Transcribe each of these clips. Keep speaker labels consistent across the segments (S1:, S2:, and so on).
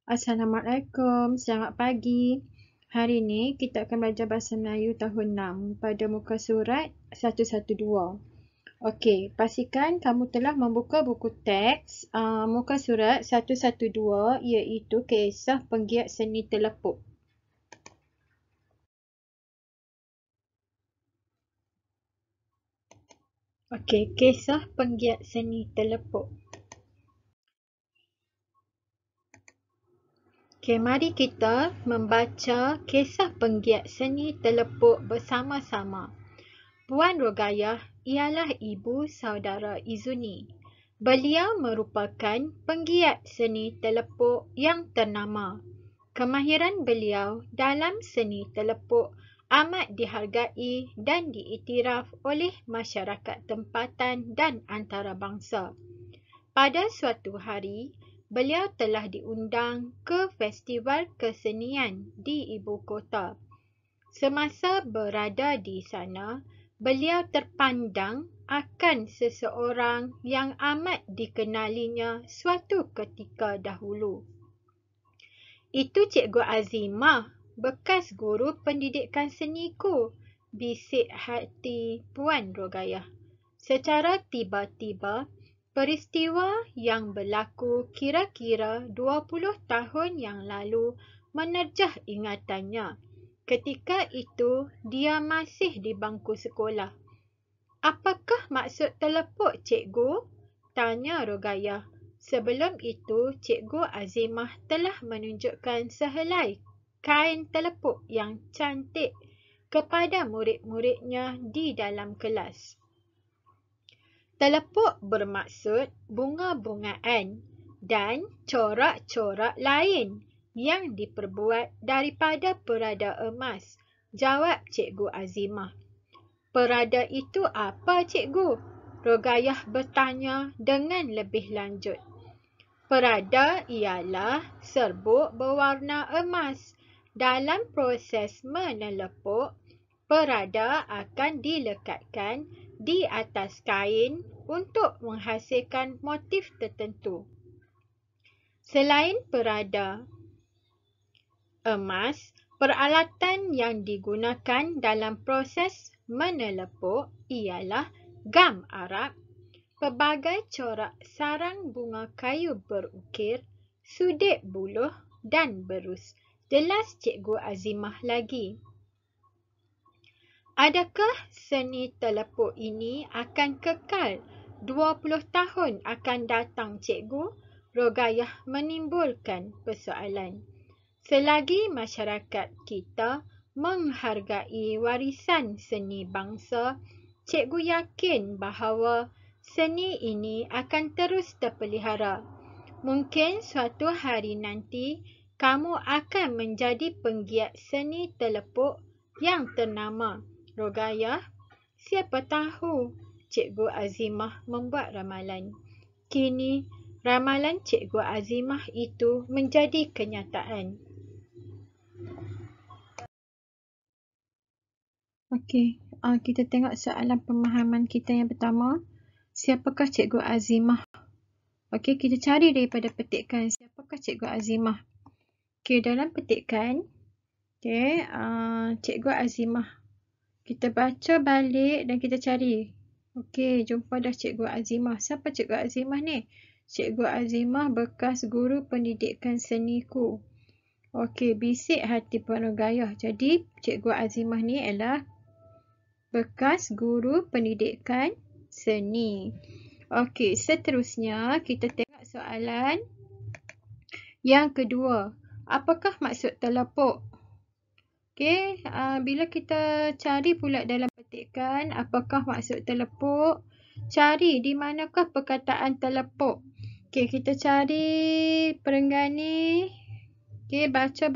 S1: Assalamualaikum, selamat pagi. Hari ini kita akan belajar Bahasa Melayu tahun 6 pada muka surat 112. Okey, pastikan kamu telah membuka buku teks muka surat 112 iaitu Kisah Penggiat Seni Telepuk. Okey, Kisah Penggiat Seni Telepuk. Okey, mari kita membaca Kisah Penggiat Seni Telepuk bersama-sama. Puan Rogayah ialah ibu saudara Izuni. Beliau merupakan penggiat seni telepuk yang ternama. Kemahiran beliau dalam seni telepuk amat dihargai dan diiktiraf oleh masyarakat tempatan dan antarabangsa. Pada suatu hari, beliau telah diundang ke festival kesenian di ibu kota. Semasa berada di sana, beliau terpandang akan seseorang yang amat dikenalinya suatu ketika dahulu. Itu Cikgu Azimah, bekas guru pendidikan seniku, bisik hati Puan Rogayah. Secara tiba-tiba, peristiwa yang berlaku kira-kira 20 tahun yang lalu menerjah ingatannya. Ketika itu, dia masih di bangku sekolah. "Apakah maksud telepuk, Cikgu?" tanya Rogayah. Sebelum itu, Cikgu Azimah telah menunjukkan sehelai kain telepuk yang cantik kepada murid-muridnya di dalam kelas. Telepuk bermaksud bunga-bungaan dan corak-corak lain yang diperbuat daripada perada emas, jawab Cikgu Azimah. "Perada itu apa, Cikgu?" Rogayah bertanya dengan lebih lanjut. "Perada ialah serbuk berwarna emas. Dalam proses menelepuk, perada akan dilekatkan di atas kain untuk menghasilkan motif tertentu. Selain perada emas, peralatan yang digunakan dalam proses menelepuk ialah gam Arab, pelbagai corak sarang bunga kayu berukir, sudik buluh dan berus," jelas Cikgu Azimah lagi. "Adakah seni telepuk ini akan kekal 20 tahun akan datang, Cikgu?" Rogayah menimbulkan persoalan. "Selagi masyarakat kita menghargai warisan seni bangsa, Cikgu yakin bahawa seni ini akan terus terpelihara. Mungkin suatu hari nanti kamu akan menjadi penggiat seni telepuk yang ternama." Rogayah, "Siapa tahu?" Cikgu Azimah membuat ramalan. Kini, ramalan Cikgu Azimah itu menjadi kenyataan. Okey, kita tengok soalan pemahaman kita yang pertama. Siapakah Cikgu Azimah? Okey, kita cari daripada petikan. Siapakah Cikgu Azimah? Okey, dalam petikan, Cikgu Azimah. Kita baca balik dan kita cari. Okey, jumpa dah Cikgu Azimah. Siapa Cikgu Azimah ni? Cikgu Azimah bekas guru pendidikan seniku. Okey, bisik hati Puan Rogayah. Jadi, Cikgu Azimah ni ialah bekas guru pendidikan seni. Okey, seterusnya kita tengok soalan yang kedua. Apakah maksud telepuk? Okey, bila kita cari pula dalam petikan, apakah maksud telepuk? Cari di manakah perkataan telepuk. Okey, kita cari perenggan ni. Okey, baca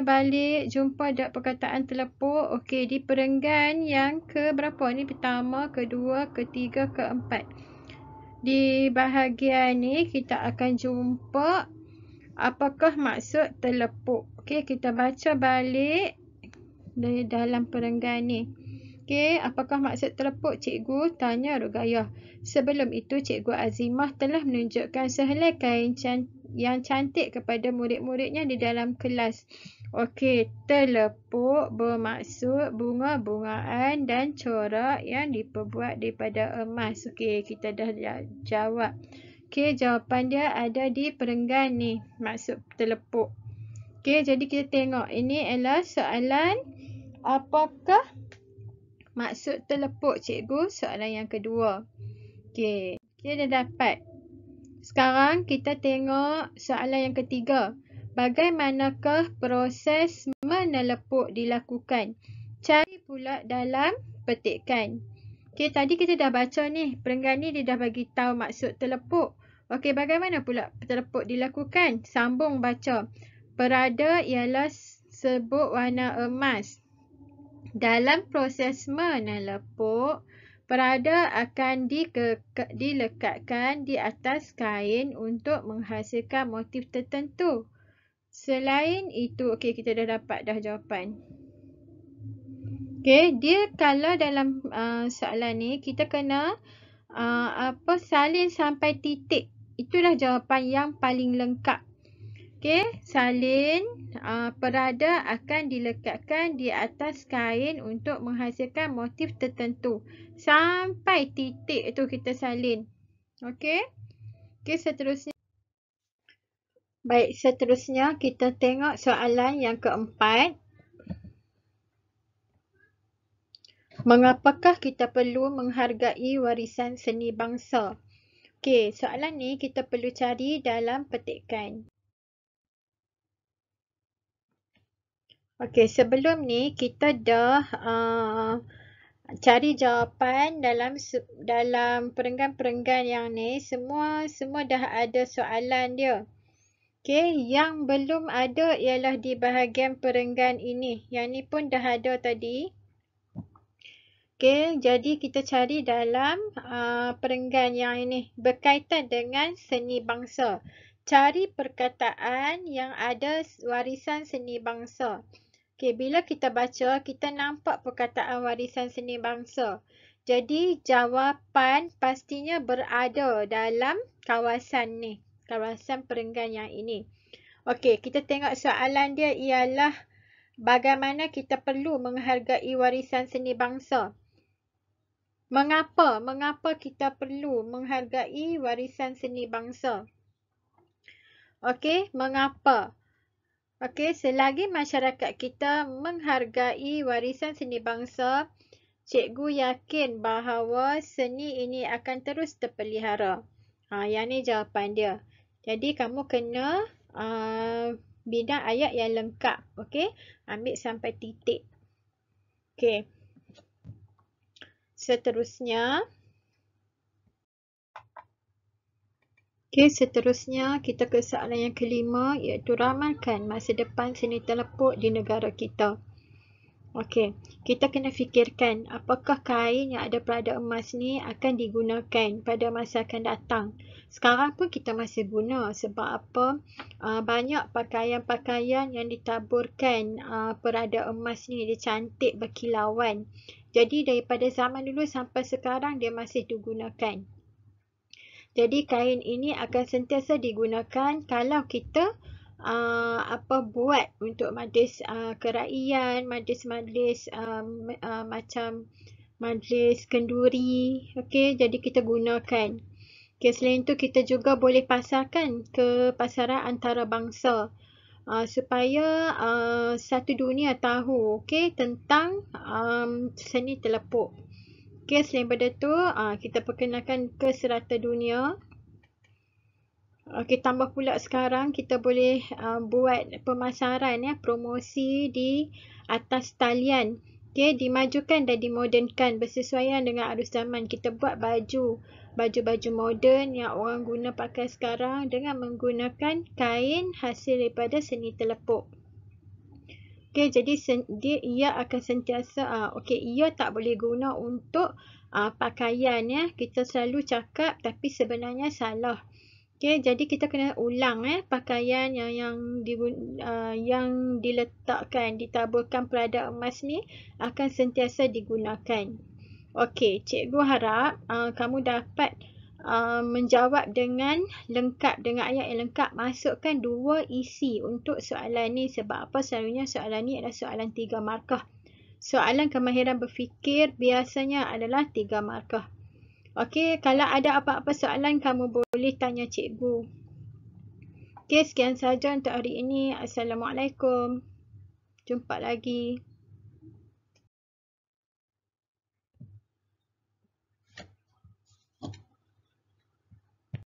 S1: balik, jumpa tak perkataan telepuk. Okey, di perenggan yang ke berapa ni? Pertama, kedua, ketiga, keempat. Di bahagian ni kita akan jumpa apakah maksud telepuk. Okey, kita baca balik dari dalam perenggan ni. Okey, apakah maksud telepuk, Cikgu? Tanya Rogayah. Sebelum itu, Cikgu Azimah telah menunjukkan sehelai kain yang cantik kepada murid-muridnya di dalam kelas. Okey, telepuk bermaksud bunga-bungaan dan corak yang diperbuat daripada emas. Okey, kita dah jawab. Okey, jawapan dia ada di perenggan ni, maksud telepuk. Okey, jadi kita tengok ini adalah soalan apakah maksud telepuk, cikgu? Soalan yang kedua. Okey, kita dah dapat. Sekarang kita tengok soalan yang ketiga. Bagaimanakah proses menelepuk dilakukan? Cari pula dalam petikan. Okey, tadi kita dah baca ni. Perenggan ni dia dah bagi tahu maksud telepuk. Okey, bagaimana pula telepuk dilakukan? Sambung baca. Perada ialah serbuk warna emas. Dalam proses menelepuk, perada akan dilekatkan di atas kain untuk menghasilkan motif tertentu. Selain itu, okey, kita dah dapat dah jawapan. Okey, dia kalau dalam soalan ni kita kena salin sampai titik. Itulah jawapan yang paling lengkap. Okey, salin perada akan dilekatkan di atas kain untuk menghasilkan motif tertentu. Sampai titik itu kita salin. Okey. Okey, seterusnya. Baik, seterusnya kita tengok soalan yang keempat. Mengapakah kita perlu menghargai warisan seni bangsa? Okey, soalan ni kita perlu cari dalam petikan. Okey, sebelum ni kita dah cari jawapan dalam perenggan-perenggan yang ni. Semua dah ada soalan dia. Okey, yang belum ada ialah di bahagian perenggan ini. Yang ni pun dah ada tadi. Okey, jadi kita cari dalam perenggan yang ini berkaitan dengan seni bangsa. Cari perkataan yang ada warisan seni bangsa. Okey, bila kita baca, kita nampak perkataan warisan seni bangsa. Jadi, jawapan pastinya berada dalam kawasan ni. Kawasan perenggan yang ini. Okey, kita tengok soalan dia ialah bagaimana kita perlu menghargai warisan seni bangsa. Mengapa? Mengapa kita perlu menghargai warisan seni bangsa? Okey, mengapa? Okey, selagi masyarakat kita menghargai warisan seni bangsa, cikgu yakin bahawa seni ini akan terus terpelihara. Yang ni jawapan dia. Jadi, kamu kena bina ayat yang lengkap. Okey, ambil sampai titik. Okey. Seterusnya. Okey, seterusnya kita ke soalan yang kelima, iaitu ramalkan masa depan seni telepuk di negara kita. Okey, kita kena fikirkan apakah kain yang ada perada emas ni akan digunakan pada masa akan datang. Sekarang pun kita masih guna sebab apa? Banyak pakaian-pakaian yang ditaburkan perada emas ni, dia cantik berkilauan. Jadi daripada zaman dulu sampai sekarang dia masih digunakan. Jadi kain ini akan sentiasa digunakan kalau kita buat untuk majlis keraian, majlis-majlis macam majlis kenduri. Okey, jadi kita gunakan. Okey, selain itu kita juga boleh pasarkan ke pasaran antarabangsa supaya satu dunia tahu tentang seni telepuk. Okey, selain daripada tu, kita perkenalkan ke serata dunia. Okey, tambah pula sekarang kita boleh buat pemasaran promosi di atas talian. Okey, dimajukan dan dimodernkan bersesuaian dengan arus zaman. Kita buat baju-baju moden yang orang guna pakai sekarang dengan menggunakan kain hasil daripada seni telepuk. Okey, jadi ia akan sentiasa ia tak boleh guna untuk pakaian Kita selalu cakap tapi sebenarnya salah. Okey, jadi kita kena ulang pakaian yang diletakkan, ditaburkan perada emas ni akan sentiasa digunakan. Okey, cikgu harap kamu dapat menjawab dengan lengkap, dengan ayat yang lengkap. Masukkan 2 isi untuk soalan ni. Sebab apa? Selalunya soalan ni adalah soalan 3 markah. Soalan kemahiran berfikir biasanya adalah 3 markah. Okey, kalau ada apa-apa soalan kamu boleh tanya cikgu. Okey, sekian sahaja untuk hari ini. Assalamualaikum. Jumpa lagi.